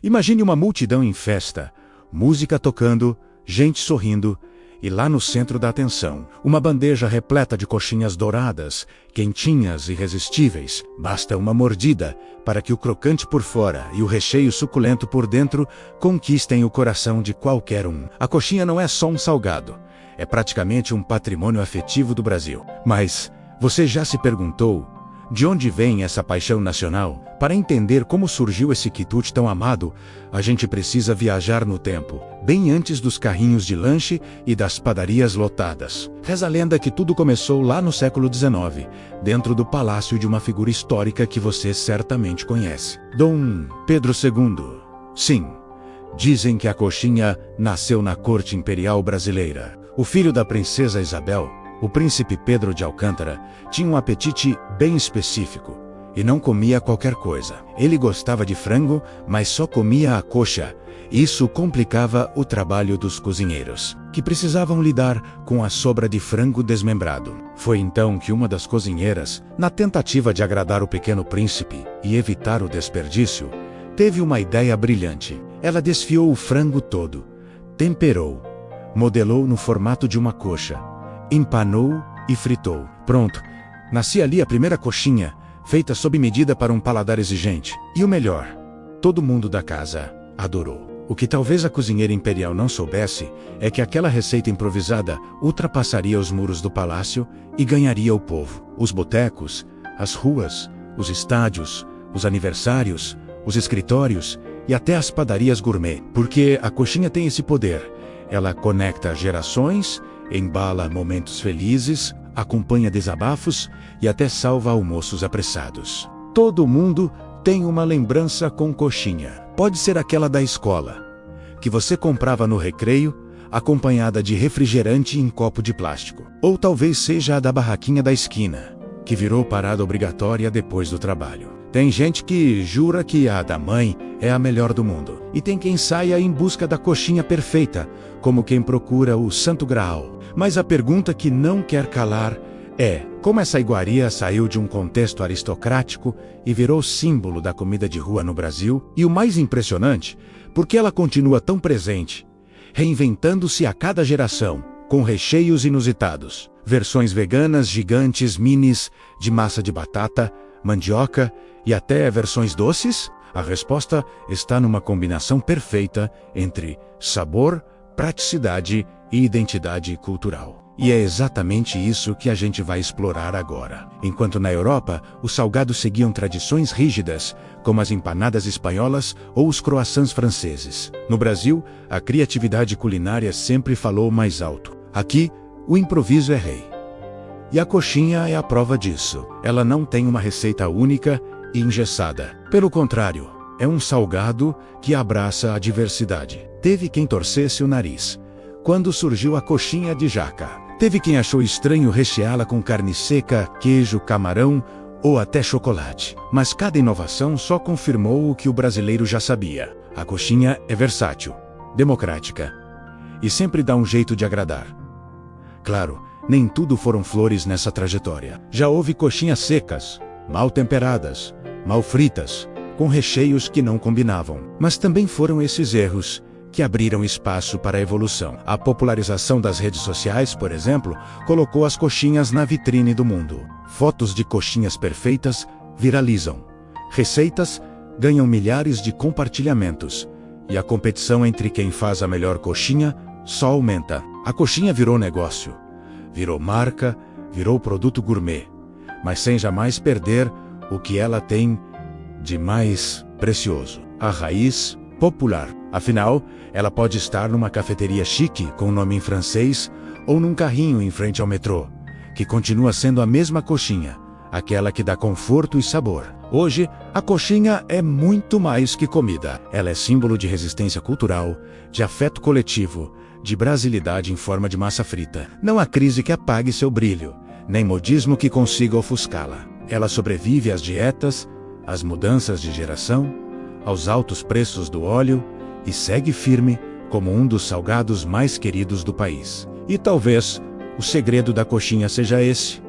Imagine uma multidão em festa, música tocando, gente sorrindo, e lá no centro da atenção, uma bandeja repleta de coxinhas douradas, quentinhas e irresistíveis. Basta uma mordida para que o crocante por fora e o recheio suculento por dentro conquistem o coração de qualquer um. A coxinha não é só um salgado, é praticamente um patrimônio afetivo do Brasil. Mas você já se perguntou de onde vem essa paixão nacional? Para entender como surgiu esse quitute tão amado, a gente precisa viajar no tempo, bem antes dos carrinhos de lanche e das padarias lotadas. Reza a lenda que tudo começou lá no século XIX, dentro do palácio de uma figura histórica que você certamente conhece, Dom Pedro II. Sim, dizem que a coxinha nasceu na corte imperial brasileira. O filho da princesa Isabel, o príncipe Pedro de Alcântara, tinha um apetite bem específico e não comia qualquer coisa. Ele gostava de frango, mas só comia a coxa. Isso complicava o trabalho dos cozinheiros, que precisavam lidar com a sobra de frango desmembrado. Foi então que uma das cozinheiras, na tentativa de agradar o pequeno príncipe e evitar o desperdício, teve uma ideia brilhante. Ela desfiou o frango todo, temperou, modelou no formato de uma coxa, empanou e fritou. Pronto, nascia ali a primeira coxinha, feita sob medida para um paladar exigente. E o melhor, todo mundo da casa adorou. O que talvez a cozinheira imperial não soubesse é que aquela receita improvisada ultrapassaria os muros do palácio e ganharia o povo. Os botecos, as ruas, os estádios, os aniversários, os escritórios e até as padarias gourmet. Porque a coxinha tem esse poder. Ela conecta gerações, embala momentos felizes, acompanha desabafos e até salva almoços apressados. Todo mundo tem uma lembrança com coxinha. Pode ser aquela da escola, que você comprava no recreio, acompanhada de refrigerante em copo de plástico. Ou talvez seja a da barraquinha da esquina, que virou parada obrigatória depois do trabalho. Tem gente que jura que a da mãe é a melhor do mundo. E tem quem saia em busca da coxinha perfeita, como quem procura o Santo Graal. Mas a pergunta que não quer calar é: como essa iguaria saiu de um contexto aristocrático e virou símbolo da comida de rua no Brasil? E o mais impressionante, porque ela continua tão presente, reinventando-se a cada geração, com recheios inusitados. Versões veganas gigantes, minis, de massa de batata, mandioca e até versões doces? A resposta está numa combinação perfeita entre sabor, praticidade e identidade cultural. E é exatamente isso que a gente vai explorar agora. Enquanto na Europa, os salgados seguiam tradições rígidas, como as empanadas espanholas ou os croissants franceses. No Brasil, a criatividade culinária sempre falou mais alto. Aqui, o improviso é rei. E a coxinha é a prova disso. Ela não tem uma receita única e engessada. Pelo contrário, é um salgado que abraça a diversidade. Teve quem torcesse o nariz quando surgiu a coxinha de jaca. Teve quem achou estranho recheá-la com carne seca, queijo, camarão ou até chocolate. Mas cada inovação só confirmou o que o brasileiro já sabia. A coxinha é versátil, democrática e sempre dá um jeito de agradar. Claro, nem tudo foram flores nessa trajetória. Já houve coxinhas secas, mal temperadas, mal fritas, com recheios que não combinavam. Mas também foram esses erros que abriram espaço para a evolução. A popularização das redes sociais, por exemplo, colocou as coxinhas na vitrine do mundo. Fotos de coxinhas perfeitas viralizam. Receitas ganham milhares de compartilhamentos. E a competição entre quem faz a melhor coxinha só aumenta. A coxinha virou negócio, virou marca, virou produto gourmet, mas sem jamais perder o que ela tem de mais precioso: a raiz popular. Afinal, ela pode estar numa cafeteria chique com nome em francês ou num carrinho em frente ao metrô, que continua sendo a mesma coxinha, aquela que dá conforto e sabor. Hoje, a coxinha é muito mais que comida. Ela é símbolo de resistência cultural, de afeto coletivo, de brasilidade em forma de massa frita. Não há crise que apague seu brilho, nem modismo que consiga ofuscá-la. Ela sobrevive às dietas, às mudanças de geração, aos altos preços do óleo e segue firme como um dos salgados mais queridos do país. E talvez o segredo da coxinha seja esse: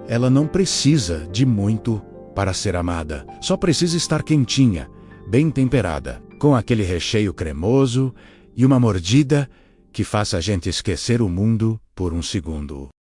ela não precisa de muito para ser amada. Só precisa estar quentinha, bem temperada, com aquele recheio cremoso e uma mordida que faça a gente esquecer o mundo por um segundo.